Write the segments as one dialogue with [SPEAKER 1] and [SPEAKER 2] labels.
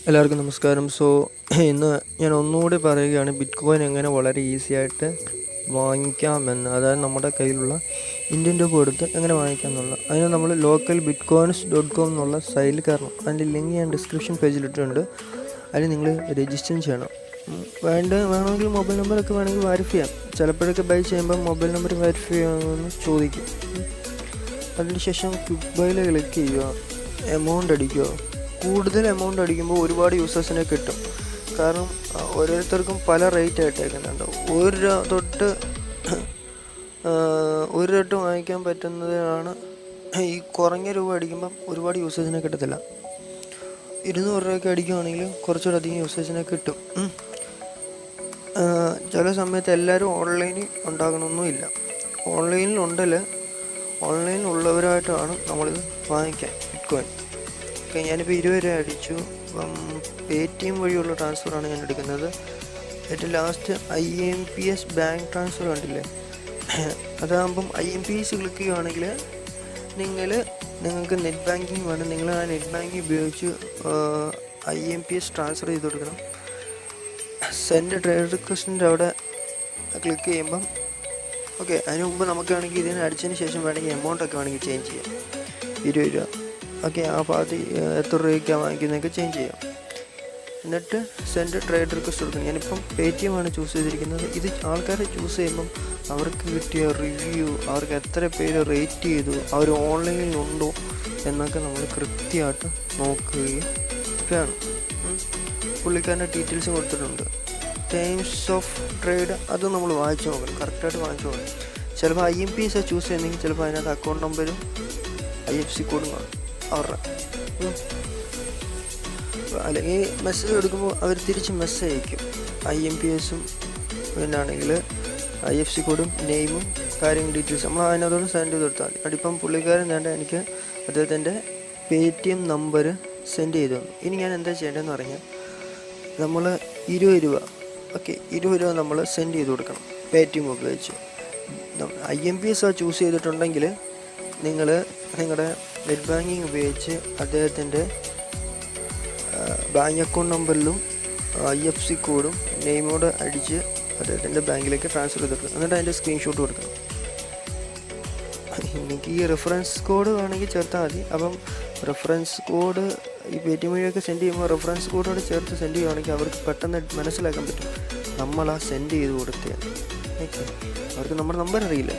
[SPEAKER 1] എല്ലാവർക്കും നമസ്കാരം. ഇന്ന് ഞാൻ ഒന്നുകൂടി പറയുകയാണ് ബിറ്റ് കോയിൻ എങ്ങനെ വളരെ ഈസി ആയിട്ട് വാങ്ങിക്കാമെന്ന്. അതായത് നമ്മുടെ കയ്യിലുള്ള ഇന്ത്യൻ രൂപ കൊടുത്ത് എങ്ങനെ വാങ്ങിക്കാമെന്നുള്ളത്. അതിന് നമ്മൾ localbitcoins.com എന്നുള്ള സൈറ്റിൽ കയറണം. അതിൻ്റെ ലിങ്ക് ഞാൻ ഡിസ്ക്രിപ്ഷൻ പേജിലിട്ടുണ്ട്. അതിൽ നിങ്ങൾ രജിസ്റ്റർ ചെയ്യണം. വേണമെങ്കിൽ മൊബൈൽ നമ്പറൊക്കെ വേണമെങ്കിൽ വെരിഫൈ ചെയ്യാം. ചിലപ്പോഴൊക്കെ ബൈ ചെയ്യുമ്പോൾ മൊബൈൽ നമ്പർ വെരിഫൈ ചെയ്യാമെന്ന് ചോദിക്കും. അതിനുശേഷം ക്വിക്ക് ബൈയിൽ ക്ലിക്ക് ചെയ്യുക, എമൗണ്ട് അടിക്കുക. കൂടുതൽ എമൗണ്ട് അടിക്കുമ്പോൾ ഒരുപാട് യൂസേഴ്സിനെ കിട്ടും. കാരണം ഓരോരുത്തർക്കും പല റേറ്റ് ആയിട്ടേക്കുന്നുണ്ട്. ഒരു തൊട്ട് വാങ്ങിക്കാൻ പറ്റുന്നതാണ്. ഈ കുറഞ്ഞ രൂപ അടിക്കുമ്പം ഒരുപാട് യൂസേഴ്സിനെ കിട്ടത്തില്ല. 200 രൂപയ്ക്ക് അടിക്കുകയാണെങ്കിൽ കുറച്ചുകൂടെ അധികം യൂസേഴ്സിനെ കിട്ടും. ചില സമയത്ത് എല്ലാവരും ഓൺലൈനിൽ ഉണ്ടാകണമെന്നുമില്ല. ഓൺലൈനിലുള്ളവരായിട്ടാണ് നമ്മളിത് വാങ്ങിക്കാൻ ബിറ്റ്കോയിൻ. ഞാനിപ്പോൾ 20 രൂപ അടിച്ചു. പേടിഎം വഴിയുള്ള ട്രാൻസ്ഫറാണ് ഞാൻ എടുക്കുന്നത്. ഏറ്റവും ലാസ്റ്റ് IMPS ബാങ്ക് ട്രാൻസ്ഫർ കണ്ടില്ലേ, അതാകുമ്പം IMPS ക്ലിക്ക് ചെയ്യുകയാണെങ്കിൽ നിങ്ങൾക്ക് നെറ്റ് ബാങ്കിങ് വേണം. നിങ്ങൾ ആ നെറ്റ് ബാങ്കിങ് ഉപയോഗിച്ച് IMPS ട്രാൻസ്ഫർ ചെയ്ത് കൊടുക്കണം. സെൻഡ് ട്രേഡ് റിക്വസ്റ്റിൻ്റെ അവിടെ ക്ലിക്ക് ചെയ്യുമ്പം ഓക്കെ. അതിന് മുമ്പ് നമുക്കാണെങ്കിൽ ഇതിന് അടിച്ചതിന് ശേഷം വേണമെങ്കിൽ എമൗണ്ടൊക്കെ വേണമെങ്കിൽ ചേഞ്ച് ചെയ്യാം. 20 രൂപ ഓക്കെ. ആ പാതി എത്ര രൂപയ്ക്കാണ് വാങ്ങിക്കുന്നതൊക്കെ ചേഞ്ച് ചെയ്യാം. എന്നിട്ട് സെൻഡ് ട്രേഡ് റിക്വസ്റ്റ് കൊടുക്കണം. ഞാനിപ്പം പേടിഎം ആണ് ചൂസ് ചെയ്തിരിക്കുന്നത്. ഇത് ആൾക്കാരെ ചൂസ് ചെയ്യുമ്പം അവർക്ക് കിട്ടിയ റിവ്യൂ, അവർക്ക് എത്ര പേര് റേറ്റ് ചെയ്തു, അവർ ഓൺലൈനിലുണ്ടോ എന്നൊക്കെ നമ്മൾ കൃത്യമായിട്ട് നോക്കുകയും വേണം. പുള്ളിക്കാരൻ്റെ ഡീറ്റെയിൽസ് കൊടുത്തിട്ടുണ്ട്. ടൈംസ് ഓഫ് ട്രേഡ് അത് നമ്മൾ വായിച്ചു നോക്കണം, കറക്റ്റായിട്ട് വായിച്ചു നോക്കണം. ചിലപ്പോൾ IMPS ചൂസ് ചെയ്യുന്നെങ്കിൽ ചിലപ്പോൾ അതിനകത്ത് അക്കൗണ്ട് നമ്പരും IFSC കോഡും കാണും അവരുടെ. അല്ലെങ്കിൽ മെസ്സേജ് എടുക്കുമ്പോൾ അവർ തിരിച്ച് മെസ്സേജ് അയക്കും. IMPSും പിന്നാണെങ്കിൽ IFSC കോഡും നെയിമും കാര്യങ്ങൾ ഡീറ്റെയിൽസ് നമ്മൾ അതിനകത്തോട് സെൻഡ് ചെയ്ത് കൊടുത്താൽ മതി. അതിപ്പം പുള്ളിക്കാരൻ വേണ്ട എനിക്ക് അദ്ദേഹത്തിൻ്റെ പേടിഎം നമ്പർ സെൻഡ് ചെയ്തു തന്നു. ഇനി ഞാൻ എന്താ ചെയ്യേണ്ടതെന്ന് പറഞ്ഞാൽ നമ്മൾ 20 രൂപ ഓക്കെ 20 രൂപ നമ്മൾ സെൻഡ് ചെയ്ത് കൊടുക്കണം പേടിഎം ഉപയോഗിച്ച്. IMPS ചൂസ് ചെയ്തിട്ടുണ്ടെങ്കിൽ നിങ്ങൾ നിങ്ങളുടെ നെറ്റ് ബാങ്കിങ് ഉപയോഗിച്ച് അദ്ദേഹത്തിൻ്റെ ബാങ്ക് അക്കൗണ്ട് നമ്പറിലും IFSC കോഡും നെയിമോട് അടിച്ച് അദ്ദേഹത്തിൻ്റെ ബാങ്കിലേക്ക് ട്രാൻസ്ഫർ ചെയ്തിട്ടുണ്ട്. എന്നിട്ട് അതിൻ്റെ സ്ക്രീൻഷോട്ട് കൊടുക്കണം. എനിക്ക് ഈ റെഫറൻസ് കോഡ് വേണമെങ്കിൽ ചേർത്താൽ മതി. അപ്പം റെഫറൻസ് കോഡ് ഈ പേടിഎം വഴിയൊക്കെ സെൻഡ് ചെയ്യുമ്പോൾ റെഫറൻസ് കോഡോട് ചേർത്ത് സെൻഡ് ചെയ്യുകയാണെങ്കിൽ അവർക്ക് പെട്ടെന്ന് മനസ്സിലാക്കാൻ പറ്റും നമ്മളാ സെൻഡ് ചെയ്ത് കൊടുത്തതാണ്. ഓക്കെ, അവർക്ക് നമ്മുടെ നമ്പർ അറിയില്ല,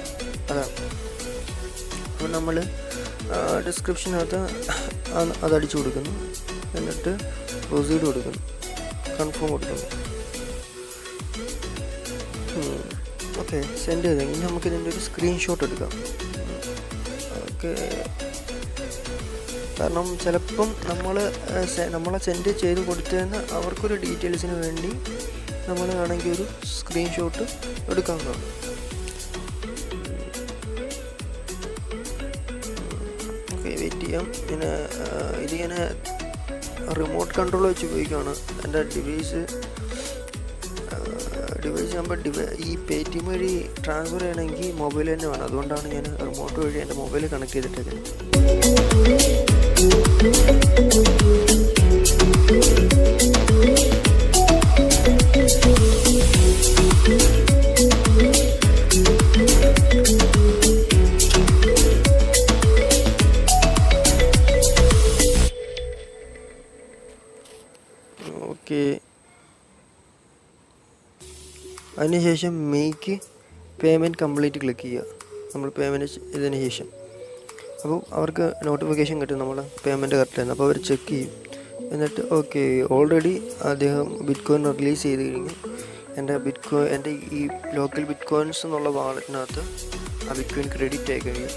[SPEAKER 1] അതാണ്. അപ്പം നമ്മൾ ഡിസ്ക്രിപ്ഷനകത്ത് അതടിച്ചു കൊടുക്കുന്നു. എന്നിട്ട് പ്രൊസീഡ് കൊടുക്കുന്നു, കൺഫേം കൊടുക്കുന്നു. ഓക്കെ, സെൻഡ് ചെയ്തെങ്കിൽ നമുക്കിതിൻ്റെ ഒരു സ്ക്രീൻഷോട്ട് എടുക്കാം. ഓക്കെ, കാരണം ചിലപ്പം നമ്മളെ സെൻഡ് ചെയ്ത് കൊടുത്തതെന്ന് അവർക്കൊരു ഡീറ്റെയിൽസിന് വേണ്ടി നമ്മൾ വേണമെങ്കിൽ ഒരു സ്ക്രീൻഷോട്ട് എടുക്കാവുന്നതാണ്. ഓക്കെ, വെയിറ്റ് ചെയ്യാം. പിന്നെ ഇതിങ്ങനെ റിമോട്ട് കൺട്രോൾ വെച്ച് ഉപയോഗിക്കുകയാണ്. എൻ്റെ ഡിവൈസ് ആകുമ്പോൾ ഈ പേടിഎം വഴി ട്രാൻസ്ഫർ ചെയ്യണമെങ്കിൽ മൊബൈൽ തന്നെ വേണം. അതുകൊണ്ടാണ് ഞാൻ റിമോട്ട് വഴി എൻ്റെ മൊബൈൽ കണക്ട് ചെയ്തിട്ടേക്കുന്നത്. ഓക്കെ, അതിനുശേഷം മേക്ക് പേയ്മെൻറ്റ് കംപ്ലീറ്റ് ക്ലിക്ക് ചെയ്യുക. നമ്മൾ പേയ്മെൻറ്റ് ചെയ്തതിന് ശേഷം അപ്പോൾ അവർക്ക് നോട്ടിഫിക്കേഷൻ കിട്ടും നമ്മുടെ പേയ്മെൻറ്റ് കറക്റ്റായിരുന്നു. അപ്പോൾ അവർ ചെക്ക് ചെയ്യും. എന്നിട്ട് ഓക്കെ, ഓൾറെഡി അദ്ദേഹം ബിറ്റ്കോയിൻ റിലീസ് ചെയ്ത് കഴിഞ്ഞു. എൻ്റെ ഈ ലോക്കൽ ബിറ്റ്കോയിൻസ് എന്നുള്ള വാളറ്റിനകത്ത് ആ ബിറ്റ്കോയിൻ ക്രെഡിറ്റ് ആയി കഴിഞ്ഞു.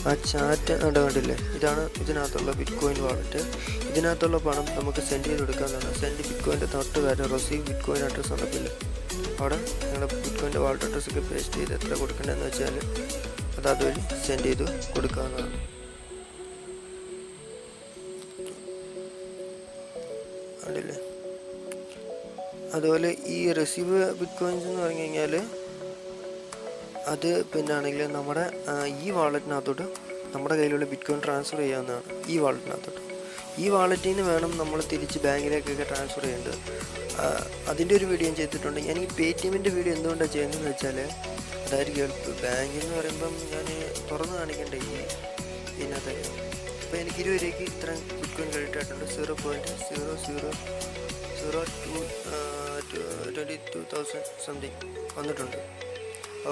[SPEAKER 1] ആ ചാറ്റ് കണ്ടില്ലേ, ഇതാണ് ഇതിനകത്തുള്ള ബിറ്റ്കോയിൻ വാളറ്റ്. ഇതിനകത്തുള്ള പണം നമുക്ക് സെൻഡ് ചെയ്ത് കൊടുക്കാവുന്നതാണ്. സെൻഡ് ബിറ്റ്കോയിൻ്റെ തൊട്ട് വരെ റെസീവ് ബിറ്റ്കോയിൻ അഡ്രസ്സ് ഉണ്ടെങ്കിൽ അവിടെ നിങ്ങളുടെ ബിറ്റ്കോയിൻ്റെ വാളറ്റ് അഡ്രസ്സൊക്കെ പേസ്റ്റ് ചെയ്ത് എത്ര കൊടുക്കേണ്ടതെന്ന് വെച്ചാൽ അതുവഴി സെൻഡ് ചെയ്ത് കൊടുക്കാവുന്നതാണ്. കണ്ടില്ലേ, അതുപോലെ ഈ റിസീവ് ബിറ്റ്കോയിൻസ് എന്ന് പറഞ്ഞു കഴിഞ്ഞാൽ അത് പിന്നാണെങ്കിൽ നമ്മുടെ ഈ വാളറ്റിനകത്തോട്ട് നമ്മുടെ കയ്യിലുള്ള ബിറ്റ്കോയിൻ ട്രാൻസ്ഫർ ചെയ്യാവുന്നതാണ്. ഈ വാളറ്റിനകത്തോട്ട് ഈ വാളറ്റിൽ നിന്ന് വേണം നമ്മൾ തിരിച്ച് ബാങ്കിലേക്കൊക്കെ ട്രാൻസ്ഫർ ചെയ്യേണ്ടത്. അതിൻ്റെ ഒരു വീഡിയോ ഞാൻ ചെയ്തിട്ടുണ്ട്. ഞാൻ ഈ പേടിഎമ്മിൻ്റെ വീഡിയോ എന്തുകൊണ്ടാണ് ചെയ്യുന്നതെന്ന് വെച്ചാൽ അതായിരിക്കും എളുപ്പം. ബാങ്കിൽ എന്ന് പറയുമ്പം ഞാൻ തുറന്ന് കാണിക്കേണ്ട ഇതിനകത്തൊക്കെ. അപ്പോൾ എനിക്ക് 20 രൂപയ്ക്ക് ഇത്ര ബിറ്റ്കോയിൻ ക്രെഡിറ്റ് ആയിട്ടുണ്ട്. 0.0022,000 സംതിങ് വന്നിട്ടുണ്ട്.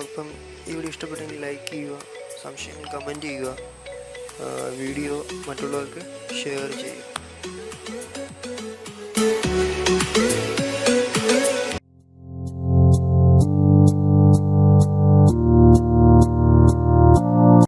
[SPEAKER 1] അപ്പം ഈ വീഡിയോ ഇഷ്ടപ്പെട്ടെങ്കിൽ ലൈക്ക് ചെയ്യുക, സംശയങ്ങൾ കമൻറ്റ് ചെയ്യുക, വീഡിയോ മറ്റുള്ളവർക്ക് ഷെയർ ചെയ്യുക.